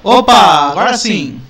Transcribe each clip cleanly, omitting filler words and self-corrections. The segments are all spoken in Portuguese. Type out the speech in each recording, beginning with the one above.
Opa, agora sim.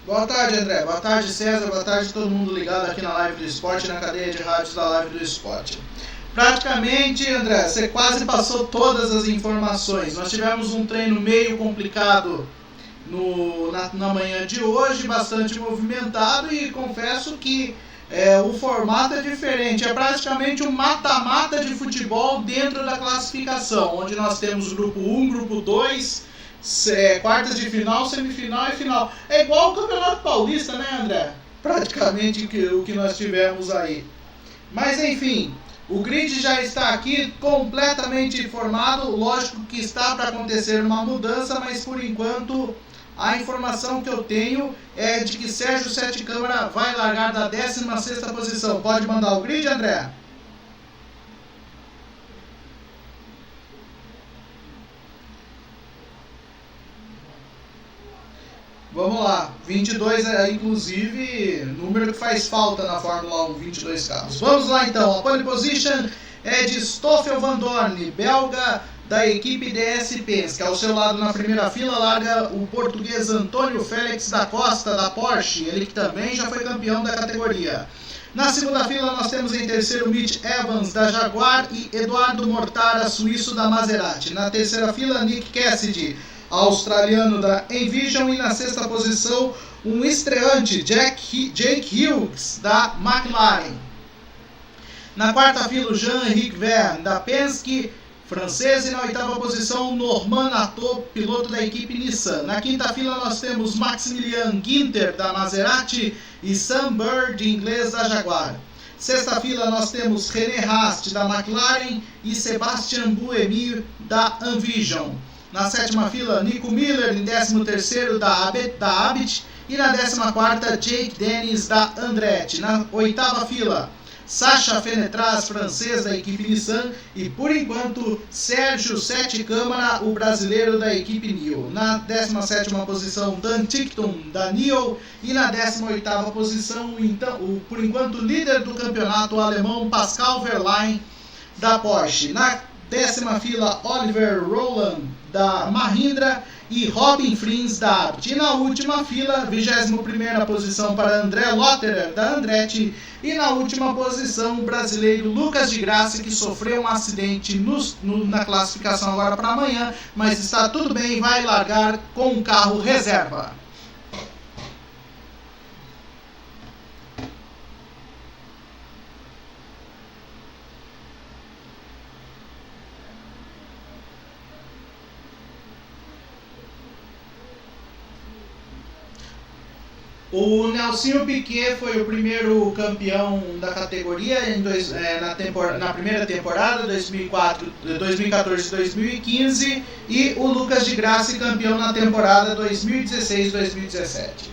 Boa tarde, André. Boa tarde, César. Boa tarde todo mundo ligado aqui na Live do Esporte, na cadeia de rádios da Live do Esporte. Praticamente, André, você quase passou todas as informações. Nós tivemos um treino meio complicado na manhã de hoje, bastante movimentado, e confesso que o formato é diferente, é praticamente um mata-mata de futebol dentro da classificação, onde nós temos grupo 1, grupo 2, quartas de final, semifinal e final. É igual o Campeonato Paulista, né, André? Praticamente o que nós tivemos aí. Mas enfim, o grid já está aqui completamente formado. Lógico que está para acontecer uma mudança, mas por enquanto a informação que eu tenho é de que Sérgio Sete Câmara vai largar da 16ª posição. Pode mandar o grid, André? Vamos lá, 22 é inclusive número que faz falta na Fórmula 1, 22 carros. Vamos lá então, a pole position é de Stoffel Van Dorn, belga da equipe DS Penske. Ao seu lado na primeira fila larga o português Antônio Félix da Costa da Porsche, ele que também já foi campeão da categoria. Na segunda fila nós temos em terceiro Mitch Evans da Jaguar e Eduardo Mortara, suíço da Maserati. Na terceira fila Nick Cassidy, australiano da Envision, e na sexta posição um estreante Jake Hughes da McLaren. Na quarta fila o Jean-Henrique Verne da Penske, francês, e na oitava posição Norman Atto, piloto da equipe Nissan. Na quinta fila nós temos Maximilian Ginter da Maserati e Sam Bird, inglês, da Jaguar. Sexta fila nós temos René Rast da McLaren e Sebastian Buemi da Envision. Na sétima fila, Nico Miller, em 13º, da Abt, e na 14ª, Jake Dennis, da Andretti. Na oitava fila, Sacha Fenetraz, francês, da equipe Nissan, e por enquanto, Sérgio Sete Câmara, o brasileiro da equipe NIO. Na 17ª posição, Dan Ticktum, da NIO, e na 18ª posição, então, por enquanto, líder do campeonato, o alemão Pascal Wehrlein, da Porsche. Na 10ª fila, Oliver Rowland, da Mahindra, e Robin Frins, da Abt. E na última fila, 21ª posição para André Lotterer, da Andretti, e na última posição o brasileiro Lucas de Grassi, que sofreu um acidente na classificação agora para amanhã, mas está tudo bem, vai largar com um carro reserva. O Nelsinho Piquet foi o primeiro campeão da categoria na primeira temporada, 2014-2015, e o Lucas de Grassi campeão na temporada 2016-2017.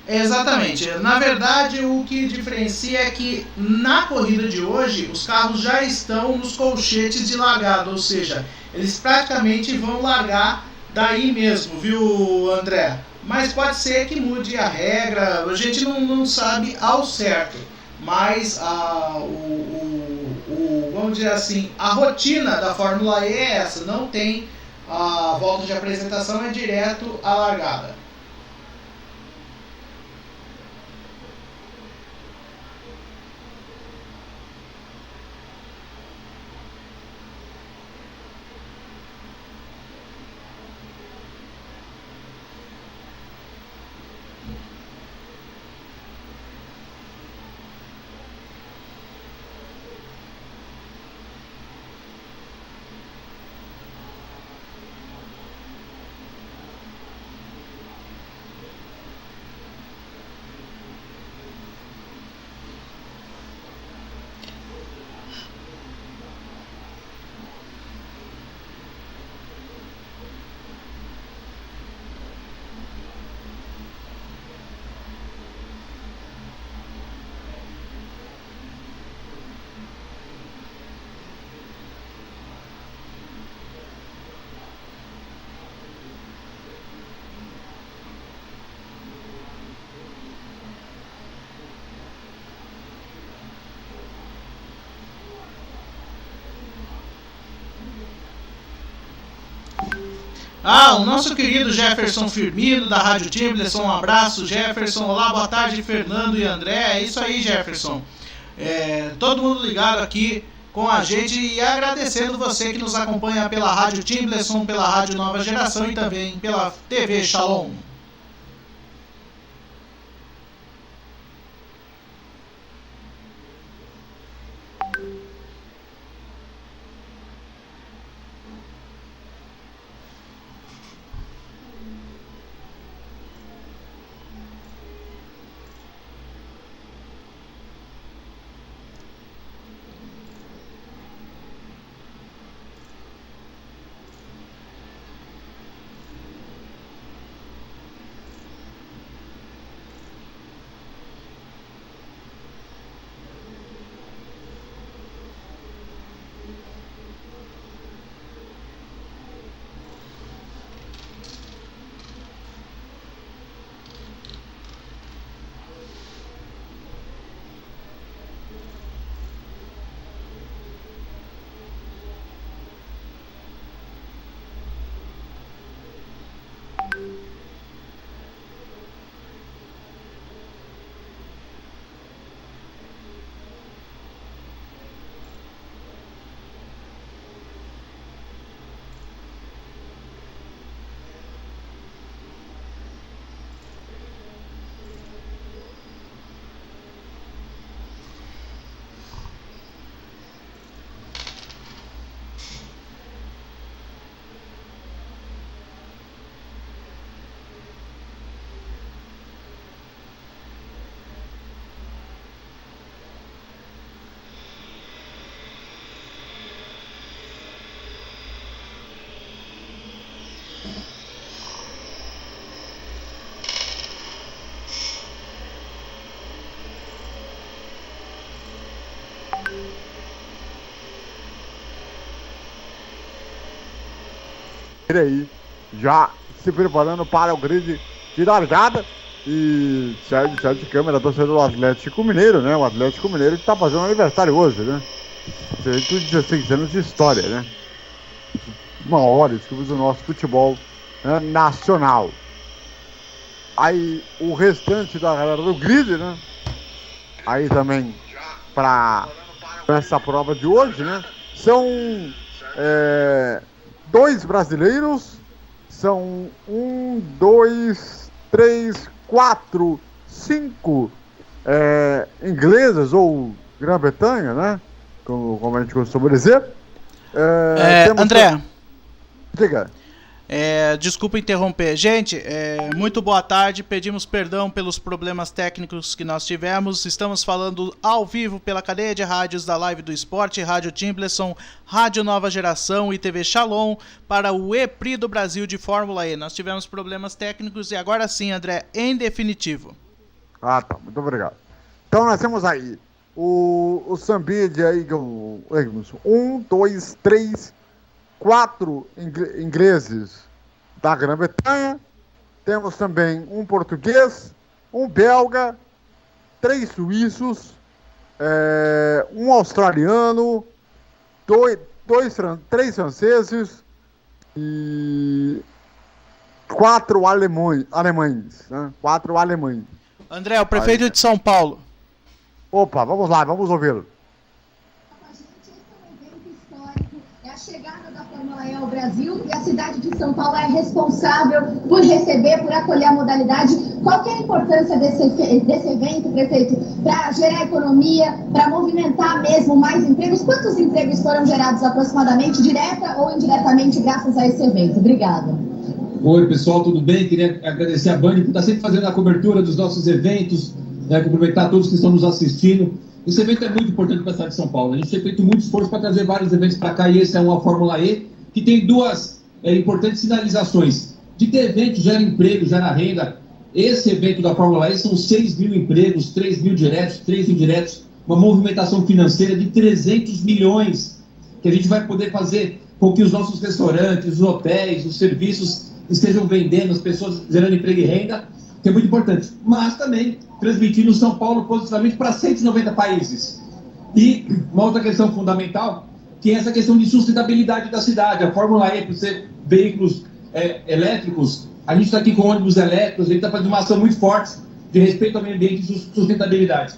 Exatamente. Na verdade, o que diferencia é que na corrida de hoje os carros já estão nos colchetes de largada, ou seja, eles praticamente vão largar daí mesmo, viu, André? Mas pode ser que mude a regra, a gente não sabe ao certo. Mas vamos dizer assim, a rotina da Fórmula E é essa, não tem a volta de apresentação, é direto à largada. O nosso querido Jefferson Firmino, da Rádio Timblerson, um abraço, Jefferson. Olá, boa tarde, Fernando e André. É isso aí, Jefferson. Todo mundo ligado aqui com a gente e agradecendo você que nos acompanha pela Rádio Timblerson, pela Rádio Nova Geração e também pela TV Shalom. Aí, já se preparando para o grid de largada e sai de câmera torcedor do Atlético Mineiro, né? O Atlético Mineiro que está fazendo aniversário hoje, né? 116 anos de história, né? Maiores clubes do nosso futebol, né, nacional. Aí o restante da galera do grid, né? Aí também para essa prova de hoje, né? São 2 brasileiros, são 1, 2, 3, 4, 5 ingleses ou Grã-Bretanha, né? Como a gente costuma dizer. André, diga. Desculpa interromper. Gente, muito boa tarde. Pedimos perdão pelos problemas técnicos que nós tivemos. Estamos falando ao vivo pela cadeia de rádios da Live do Esporte, Rádio Timblerson, Rádio Nova Geração e TV Shalom para o EPRI do Brasil de Fórmula E. Nós tivemos problemas técnicos e agora sim, André, em definitivo. Ah, tá, muito obrigado. Então nós temos aí o Sambide aí, 4 ingleses da Grã-Bretanha. Temos também um português, um belga, 3 suíços, um australiano, 3 franceses e 4 alemães, né? 4 alemães. André, o prefeito de São Paulo. Opa, vamos lá, vamos ouvi-lo. É a chegada da Fórmula E ao Brasil e a cidade de São Paulo é responsável por receber, por acolher a modalidade. Qual que é a importância desse evento, prefeito, para gerar economia, para movimentar mesmo mais empregos? Quantos empregos foram gerados aproximadamente, direta ou indiretamente, graças a esse evento? Obrigada. Oi, pessoal, tudo bem? Queria agradecer a Band por estar sempre fazendo a cobertura dos nossos eventos, cumprimentar todos que estão nos assistindo. Esse evento é muito importante para a cidade de São Paulo. A gente tem feito muito esforço para trazer vários eventos para cá, e esse é uma Fórmula E, que tem 2 importantes sinalizações. De ter evento, gera emprego, gera renda. Esse evento da Fórmula E são 6 mil empregos, 3 mil diretos, 3 indiretos, uma movimentação financeira de 300 milhões, que a gente vai poder fazer com que os nossos restaurantes, os hotéis, os serviços estejam vendendo, as pessoas gerando emprego e renda, que é muito importante. Mas também transmitindo São Paulo positivamente para 190 países. E uma outra questão fundamental, que é essa questão de sustentabilidade da cidade. A Fórmula E, por ser veículos elétricos, a gente está aqui com ônibus elétricos, a gente está fazendo uma ação muito forte de respeito ao meio ambiente e sustentabilidade.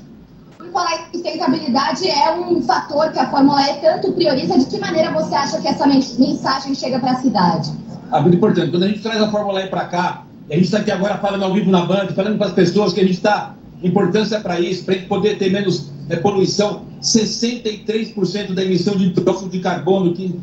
Por falar em sustentabilidade, é um fator que a Fórmula E tanto prioriza. De que maneira você acha que essa mensagem chega para a cidade? Muito importante. Quando a gente traz a Fórmula E para cá, e a gente está aqui agora falando ao vivo na Band, falando para as pessoas que a gente está, importância para isso, para a gente poder ter menos poluição. 63% da emissão de dióxido de carbono que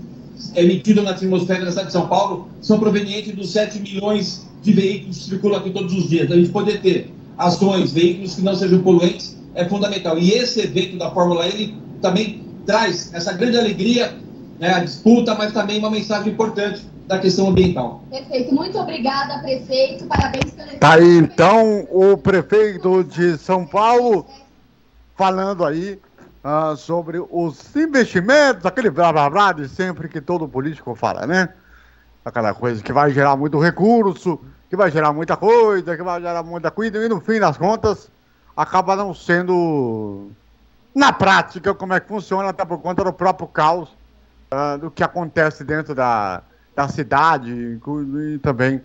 é emitido na atmosfera da cidade de São Paulo são provenientes dos 7 milhões de veículos que circulam aqui todos os dias. A gente poder ter ações, veículos que não sejam poluentes é fundamental. E esse evento da Fórmula E, ele também traz essa grande alegria, a disputa, mas também uma mensagem importante da questão ambiental. Perfeito, muito obrigada, prefeito, parabéns pelo... Tá aí, então, o prefeito de São Paulo falando aí sobre os investimentos, aquele blá blá blá de sempre que todo político fala, né? Aquela coisa que vai gerar muito recurso, que vai gerar muita coisa, que vai gerar muita coisa, e no fim das contas, acaba não sendo, na prática, como é que funciona, até por conta do próprio caos do que acontece dentro da cidade e também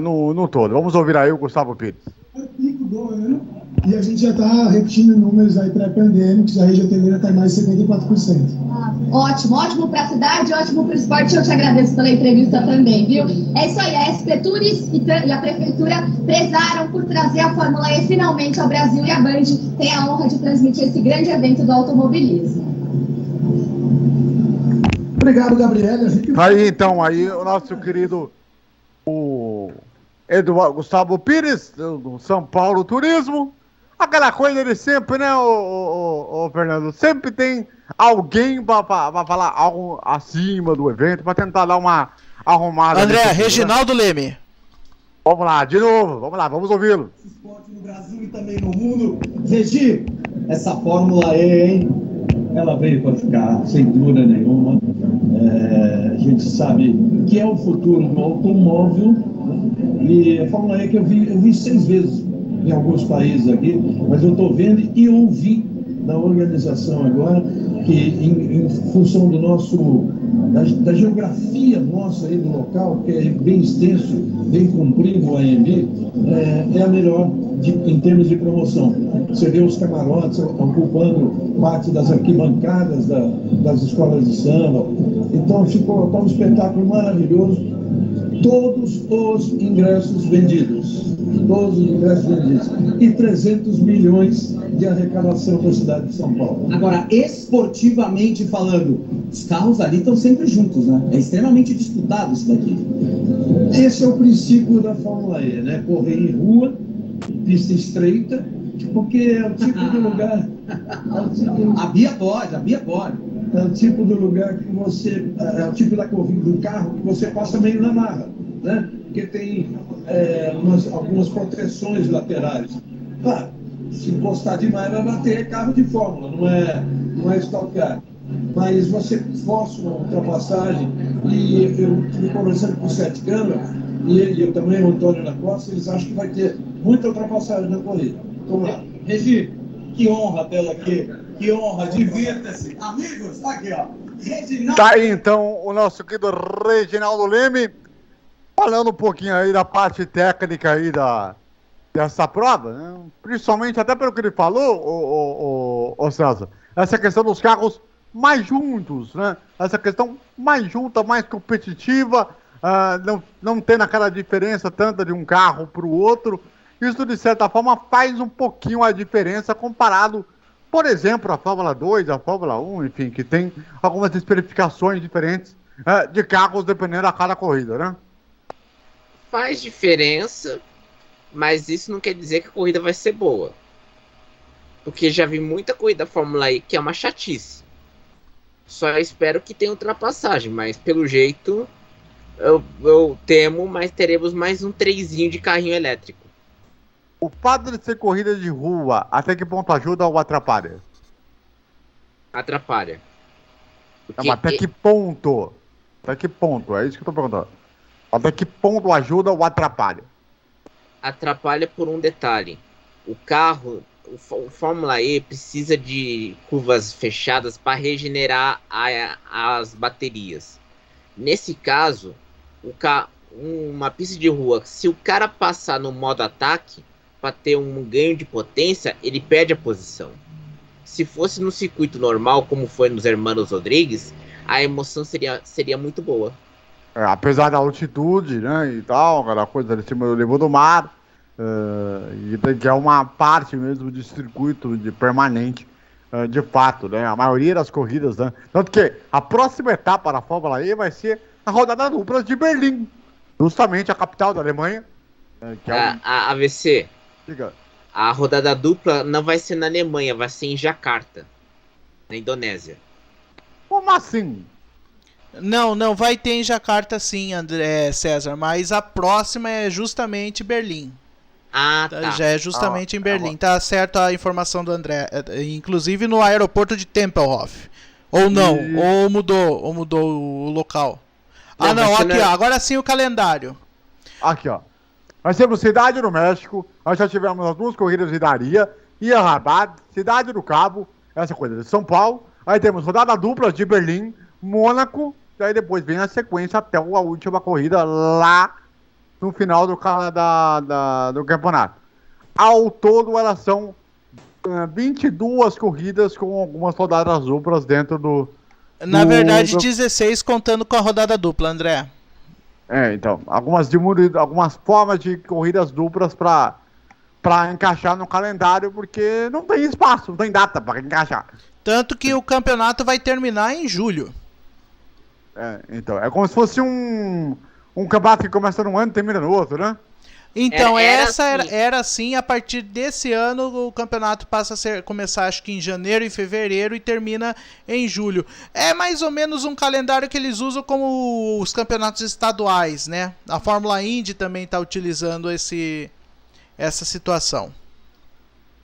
no todo. Vamos ouvir aí o Gustavo Pires. É o pico do ano e a gente já está repetindo números aí pré-pandêmicos, aí já tendendo a estar mais de 74%. Ótimo, ótimo para a cidade, ótimo para o esporte. Eu te agradeço pela entrevista também, viu? É isso aí, a SP Tours e a Prefeitura prezaram por trazer a Fórmula E finalmente ao Brasil, e a Band tem a honra de transmitir esse grande evento do automobilismo. Obrigado, Gabriela. Aí então, aí o nosso querido Gustavo Pires, do São Paulo Turismo. Aquela coisa de sempre, né, o Fernando? Sempre tem alguém para falar algo acima do evento, para tentar dar uma arrumada. André, Reginaldo Leme. Vamos lá, de novo, vamos lá, vamos ouvi-lo. Esporte no Brasil e também no mundo. Regi, essa Fórmula E, hein? Ela veio para ficar, sem dúvida nenhuma. A gente sabe que é o futuro do automóvel, e a Fórmula E que eu vi 6 vezes em alguns países aqui, mas eu estou vendo e ouvi da organização agora que em função do da geografia nossa aí do local, que é bem extenso, bem comprido o AMB, é a melhor em termos de promoção. Você vê os camarotes ocupando parte das arquibancadas das escolas de samba. Então ficou um espetáculo maravilhoso. Todos os ingressos vendidos. E 300 milhões de arrecadação para a cidade de São Paulo. Agora, esportivamente falando, os carros ali estão sempre juntos, né? É extremamente disputado isso daqui. Esse é o princípio da Fórmula E, né? Correr em rua, pista estreita, porque é o tipo de lugar... A Bia pode. É o tipo do lugar que você... É o tipo da corrida do carro que você passa meio na marra, né? Porque tem algumas proteções laterais. Claro, se encostar demais vai bater, é carro de Fórmula, não é Stock Car. Mas você força uma ultrapassagem, e eu estive conversando com o Sete Câmara, e eu também, o Antônio da Costa, eles acham que vai ter muita ultrapassagem na corrida. Vamos lá. Regi, que honra tê-la aqui, que honra, divirta-se. Amigos, tá aqui, ó. Reginaldo. Tá aí então o nosso querido Reginaldo Leme, falando um pouquinho aí da parte técnica aí dessa prova, né? Principalmente até pelo que ele falou, o César, essa questão dos carros mais juntos, né? Essa questão mais junta, mais competitiva, não tendo aquela diferença tanta de um carro para o outro. Isso, de certa forma, faz um pouquinho a diferença comparado, por exemplo, a Fórmula 2, a Fórmula 1, enfim, que tem algumas especificações diferentes de carros dependendo da cada corrida, né? Faz diferença, mas isso não quer dizer que a corrida vai ser boa. Porque já vi muita corrida da Fórmula E que é uma chatice. Só espero que tenha ultrapassagem, mas pelo jeito eu temo, mas teremos mais um trezinho de carrinho elétrico. O fato de ser corrida de rua, até que ponto ajuda ou atrapalha? Atrapalha. Não, até que ponto? Até que ponto? É isso que eu tô perguntando. Até que ponto ajuda ou atrapalha? Atrapalha por um detalhe. O carro, o Fórmula E precisa de curvas fechadas para regenerar as baterias. Nesse caso, uma pista de rua, se o cara passar no modo ataque, para ter um ganho de potência, ele perde a posição. Se fosse no circuito normal, como foi nos Hermanos Rodrigues, a emoção seria muito boa. Apesar da altitude, né, e tal, aquela coisa de cima do nível do mar, e que é uma parte mesmo de circuito de permanente, de fato, né, a maioria das corridas, né, tanto que a próxima etapa da Fórmula E vai ser a rodada dupla de Berlim, justamente a capital da Alemanha, que é a AVC. Diga. A rodada dupla não vai ser na Alemanha, vai ser em Jakarta, na Indonésia. Como assim? Não vai ter em Jakarta sim, André César, mas a próxima é justamente Berlim. Tá. Já é justamente em Berlim, tá certo a informação do André, inclusive no aeroporto de Tempelhof. Ou não, ou mudou o local. Não, aqui, ó, agora sim o calendário. Aqui, ó. Nós temos Cidade do México, nós já tivemos as 2 corridas de Daria, Rabat, Cidade do Cabo, essa coisa de São Paulo. Aí temos rodada dupla de Berlim, Mônaco, e aí depois vem a sequência até a última corrida lá no final do campeonato. Ao todo, elas são 22 corridas com algumas rodadas duplas dentro do... Na verdade, 16 contando com a rodada dupla, André. Então, algumas formas de corridas duplas para encaixar no calendário, porque não tem espaço, não tem data para encaixar. Tanto que o campeonato vai terminar em julho. Então, é como se fosse um campeonato que começa num ano e termina no outro, né? Então, era assim, a partir desse ano o campeonato passa a começar acho que em janeiro e fevereiro e termina em julho. É mais ou menos um calendário que eles usam como os campeonatos estaduais, né? A Fórmula Indy também está utilizando essa situação.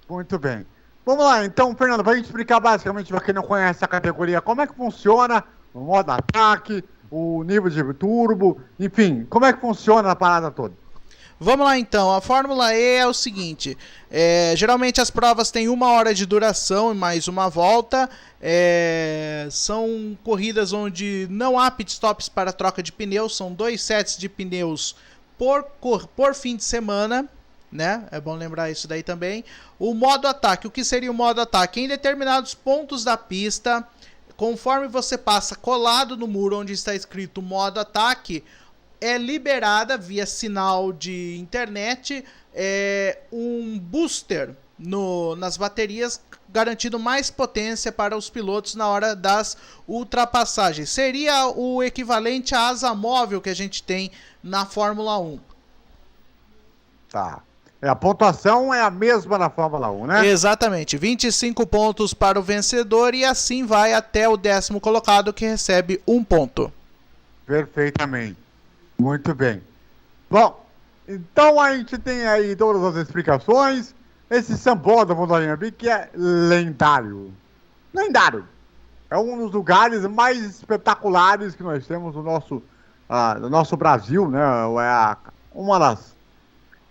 Muito bem. Vamos lá, então, Fernando, para a gente explicar basicamente para quem não conhece a categoria, como é que funciona o modo ataque, o nível de turbo, enfim, como é que funciona a parada toda? Vamos lá então, a Fórmula E é o seguinte, geralmente as provas têm 1 hora de duração e mais uma volta, são corridas onde não há pitstops para troca de pneus, são 2 sets de pneus por fim de semana, né? É bom lembrar isso daí também. O modo ataque, o que seria o modo ataque? Em determinados pontos da pista, conforme você passa colado no muro onde está escrito modo ataque, é liberada via sinal de internet um booster nas baterias, garantindo mais potência para os pilotos na hora das ultrapassagens. Seria o equivalente à asa móvel que a gente tem na Fórmula 1. Tá. A pontuação é a mesma na Fórmula 1, né? Exatamente. 25 pontos para o vencedor e assim vai até o 10º colocado, que recebe 1 ponto. Perfeitamente. Muito bem. Bom, então a gente tem aí todas as explicações. esse sambódromo do Anhembi, que é lendário. Lendário. É um dos lugares mais espetaculares que nós temos no nosso Brasil, né? É uma das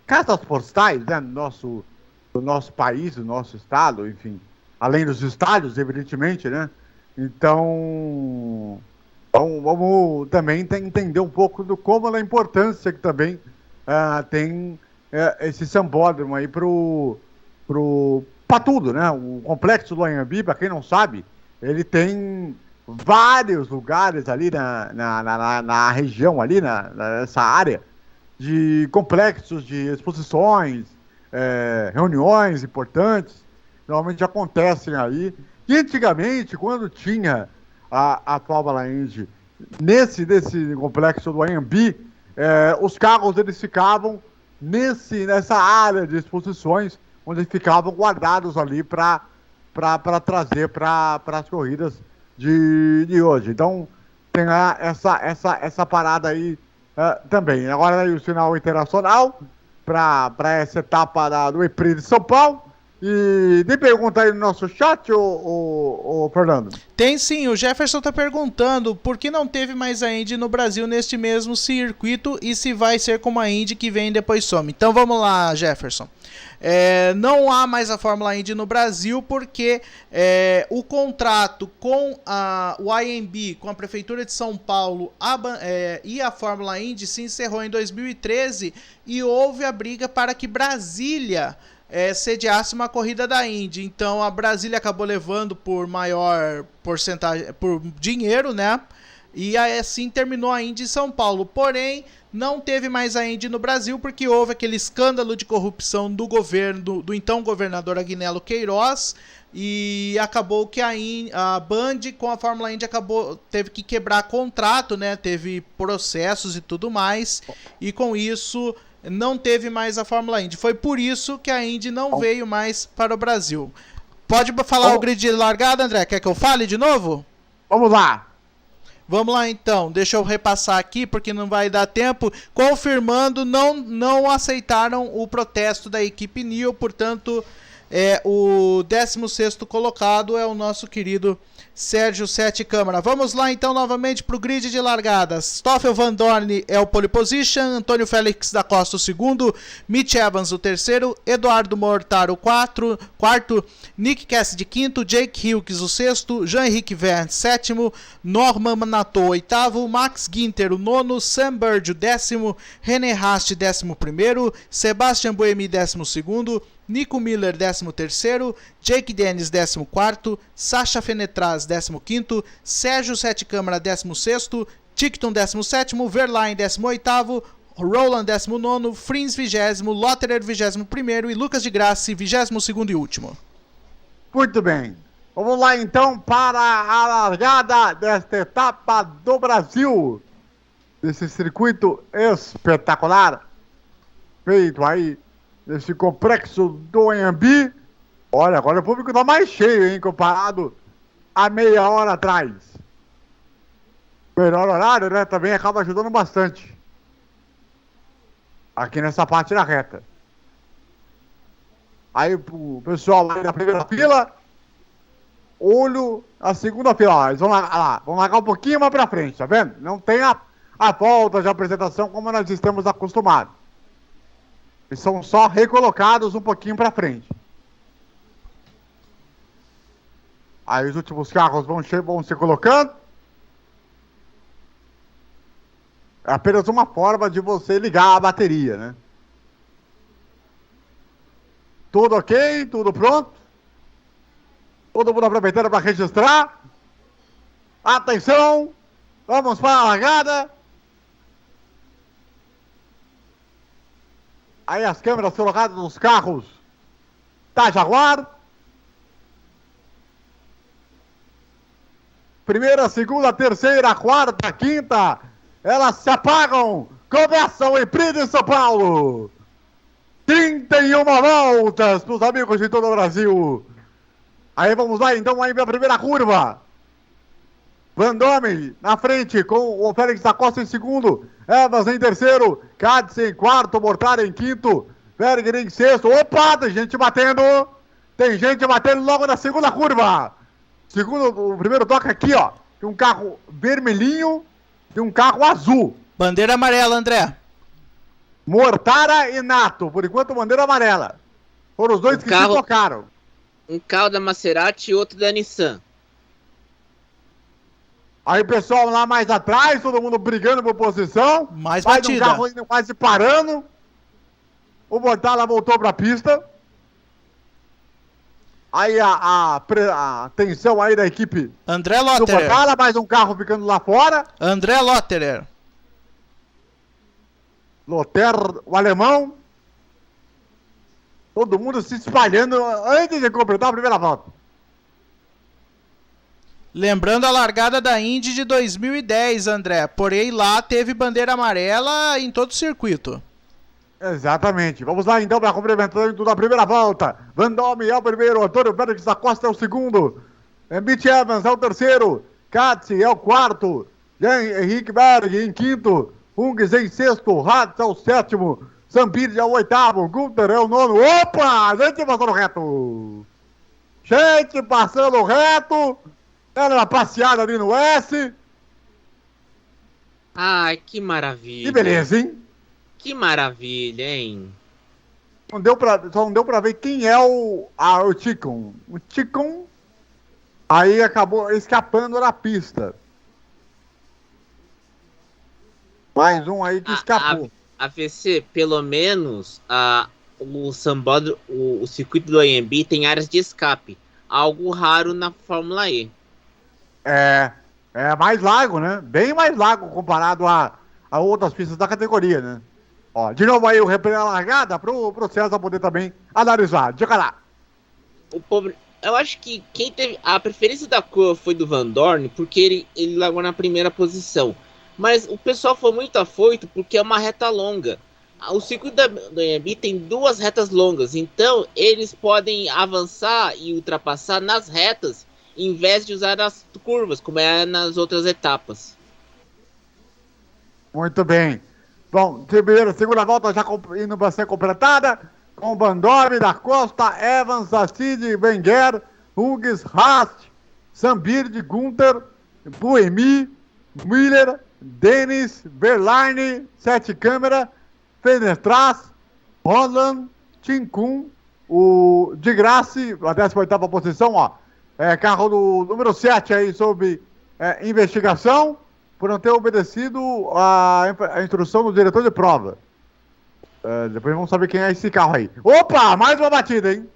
casas postais, né? Do nosso país, do nosso estado, enfim. Além dos estádios, evidentemente, né? Então, vamos também entender um pouco do como a importância que também tem esse sambódromo aí para tudo, né? O complexo do Anhembi, para quem não sabe, ele tem vários lugares ali na região, ali nessa área, de complexos de exposições, reuniões importantes, normalmente acontecem aí. E antigamente, quando tinha a Fórmula Indy nesse complexo do Anhembi, os carros eles ficavam nessa área de exposições, onde ficavam guardados ali para trazer para as corridas de hoje. Então, tem essa parada aí também. Agora aí o sinal internacional para essa etapa do E-Prix de São Paulo. E tem pergunta aí no nosso chat, ô Fernando? Tem sim, o Jefferson tá perguntando por que não teve mais a Indy no Brasil neste mesmo circuito e se vai ser como a Indy que vem e depois some. Então vamos lá, Jefferson. Não há mais a Fórmula Indy no Brasil porque o contrato com o IMB, com a Prefeitura de São Paulo e a Fórmula Indy se encerrou em 2013 e houve a briga para que Brasília sediasse uma corrida da Indy. Então a Brasília acabou levando por maior porcentagem, por dinheiro, né? E assim terminou a Indy em São Paulo. Porém, não teve mais a Indy no Brasil porque houve aquele escândalo de corrupção do governo, do então governador Agnello Queiroz, e acabou que a Band com a Fórmula Indy teve que quebrar contrato, né? Teve processos e tudo mais, e com isso não teve mais a Fórmula Indy. Foi por isso que a Indy não veio mais para o Brasil. Pode falar o grid de largada, André? Quer que eu fale de novo? Vamos lá. Vamos lá então, deixa eu repassar aqui porque não vai dar tempo. Confirmando, não aceitaram o protesto da equipe NIO, portanto, o 16º colocado é o nosso querido Sérgio Sete Câmara. Vamos lá então novamente para o grid de largadas. Stoffel Van Dorn é o pole position, Antônio Félix da Costa o segundo, Mitch Evans o terceiro, Eduardo Mortaro o quarto, Nick Cassidy quinto, Jake Hughes o sexto, Jean-Henrique Verne sétimo, Norman Nato o oitavo, Max Ginter o nono, Sam Bird o décimo, René Rast 11º, Sebastian Buemi 12º, Nico Miller 13º, Jake Dennis 14º, Sacha Fenetraz 15º, Sérgio Sete Câmara 16º, Tickton 17º, Verlaine 18º, Roland 19º, Frins 20º, Lotterer 21º e Lucas de Grassi 22º e último. Muito bem. Vamos lá então para a largada desta etapa do Brasil, desse circuito espetacular feito aí nesse complexo do Anhembi. Olha, agora o público tá mais cheio, hein, comparado a meia hora atrás. Melhor horário, né, também acaba ajudando bastante aqui nessa parte da reta. Aí o pessoal aí na primeira fila, olho na segunda fila, ó, eles vão largar um pouquinho mais pra frente, tá vendo? Não tem a volta de apresentação como nós estamos acostumados. Eles são só recolocados um pouquinho para frente. Aí os últimos carros vão se colocando. É apenas uma forma de você ligar a bateria, né? Tudo ok? Tudo pronto? Todo mundo aproveitando para registrar. Atenção! Vamos para a largada. Aí as câmeras colocadas nos carros da Jaguar. Primeira, segunda, terceira, quarta, quinta. Elas se apagam. Começa o E-Prix de São Paulo. 31 voltas para os amigos de todo o Brasil. Aí vamos lá então, aí vem a primeira curva. Van Dorn na frente com o Félix da Costa em segundo, Evans em terceiro, Cádiz em quarto, Mortara em quinto, Berger em sexto. Opa, tem gente batendo. Tem gente batendo logo na segunda curva. O primeiro toque aqui, ó. Tem um carro vermelhinho e um carro azul. Bandeira amarela, André. Mortara e Nato. Por enquanto, bandeira amarela. Foram os dois que se tocaram. Um carro da Maserati e outro da Nissan. Aí o pessoal lá mais atrás, todo mundo brigando por posição. Mais batida. Um carro indo quase parando. O Mortara voltou pra pista. Aí a tensão aí da equipe André do Lotterer. Mortara, mais um carro ficando lá fora. André Lotterer. Lotterer, o alemão. Todo mundo se espalhando antes de completar a primeira volta. Lembrando a largada da Indy de 2010, André. Porém, lá teve bandeira amarela em todo o circuito. Exatamente. Vamos lá então para complementamento da primeira volta. Van Dorme é o primeiro, Antônio Félix da Costa é o segundo. Mitch Evans é o terceiro. Katz é o quarto. Jan Henrique Berg em quinto. Hungs em sexto. Hatz é o sétimo. Zampir é o oitavo. Gunther é o nono. Opa! Gente passando reto. Gente passando reto. Era uma passeada ali no S. Ai, que maravilha. Que beleza, hein? Que maravilha, hein? Só não deu pra ver quem é o Ticon. O Ticon aí acabou escapando da pista. Mais um aí que escapou. A VC, pelo menos, o sambódromo, o circuito do AMB tem áreas de escape. Algo raro na Fórmula E. É mais largo, né? Bem mais largo comparado a outras pistas da categoria, né? Ó, de novo aí o replay da largada pro César poder também analisar. Diga lá. Eu acho que quem teve a preferência da curva foi do Van Dorn, porque ele largou na primeira posição. Mas o pessoal foi muito afoito porque é uma reta longa. O circuito do AMB tem duas retas longas, então eles podem avançar e ultrapassar nas retas, em vez de usar as curvas, como é nas outras etapas. Muito bem. Bom, segunda volta já indo para ser completada, com Van Dorme, da Costa, Evans, Acid, Wenger, Hugues, Rast, Zambird, Gunther, Buemi, Miller, Denis, Verlaine, Sete Câmara, Fenestras, Holland, Tincun, o de Grassi, a 18ª posição, ó. Carro do número 7 aí sob investigação por não ter obedecido a instrução do diretor de prova. Depois vamos saber quem é esse carro aí. Opa, mais uma batida, hein?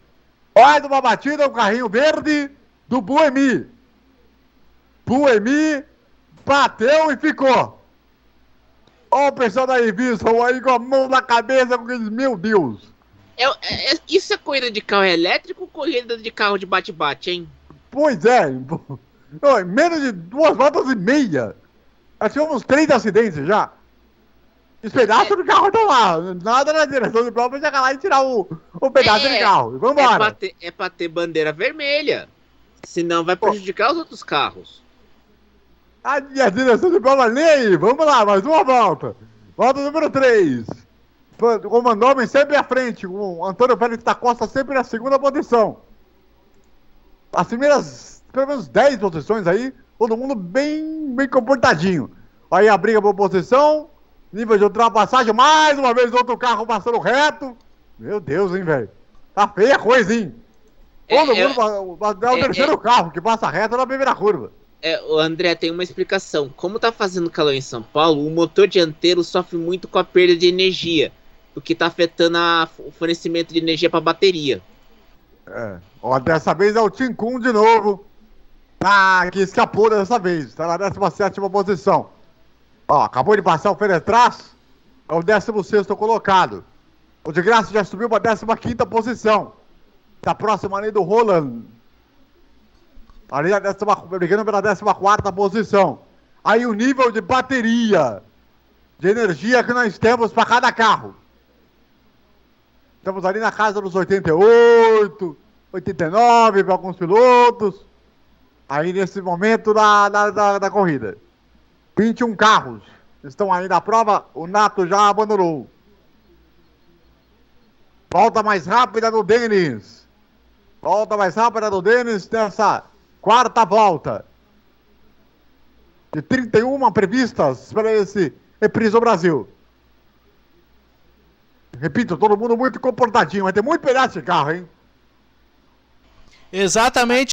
Mais uma batida, o carrinho verde do Buemi. Buemi bateu e ficou. Ó o pessoal da Evisson aí com a mão na cabeça, com eles, meu Deus. Isso é corrida de carro elétrico ou corrida de carro de bate-bate, hein? Pois é. Em menos de 2 voltas e meia. Nós tivemos 3 acidentes já. Os pedaços do carro estão lá. Nada na direção de prova pra chegar lá e tirar o pedaço do carro. Vambora. É pra ter bandeira vermelha. Senão vai prejudicar os outros carros. A direção de prova nem aí. Vamos lá, mais uma volta. Volta número 3. Com o Van Dorme sempre à frente. Com o Antônio Félix da Costa sempre na segunda posição. As primeiras, pelo menos 10 posições aí, todo mundo bem comportadinho. Aí a briga por posição, nível de ultrapassagem, mais uma vez outro carro passando reto. Meu Deus, hein, velho. Tá feia a coisa, hein. Todo mundo, é o terceiro carro que passa reto na primeira curva. O André, tem uma explicação. Como tá fazendo calor em São Paulo, o motor dianteiro sofre muito com a perda de energia, o que tá afetando o fornecimento de energia para a bateria. Ó, dessa vez é o Tincun de novo. Que escapou dessa vez. Tá na 17ª posição. Ó, acabou de passar o Fenestras. É o 16º colocado. O de Graça já subiu para a 15ª posição. Tá próximo ali do Roland. Ali brigando pela 14ª posição. Aí o nível de bateria, de energia que nós temos para cada carro. Estamos ali na casa dos 88, 89 para alguns pilotos. Aí nesse momento da corrida. 21 carros estão aí na prova, o Nato já abandonou. Volta mais rápida do Denis. Volta mais rápida do Denis nessa quarta volta. De 31 previstas para esse Reprise Brasil. Repito, todo mundo muito comportadinho. Vai ter muito pedaço de carro, hein? Exatamente.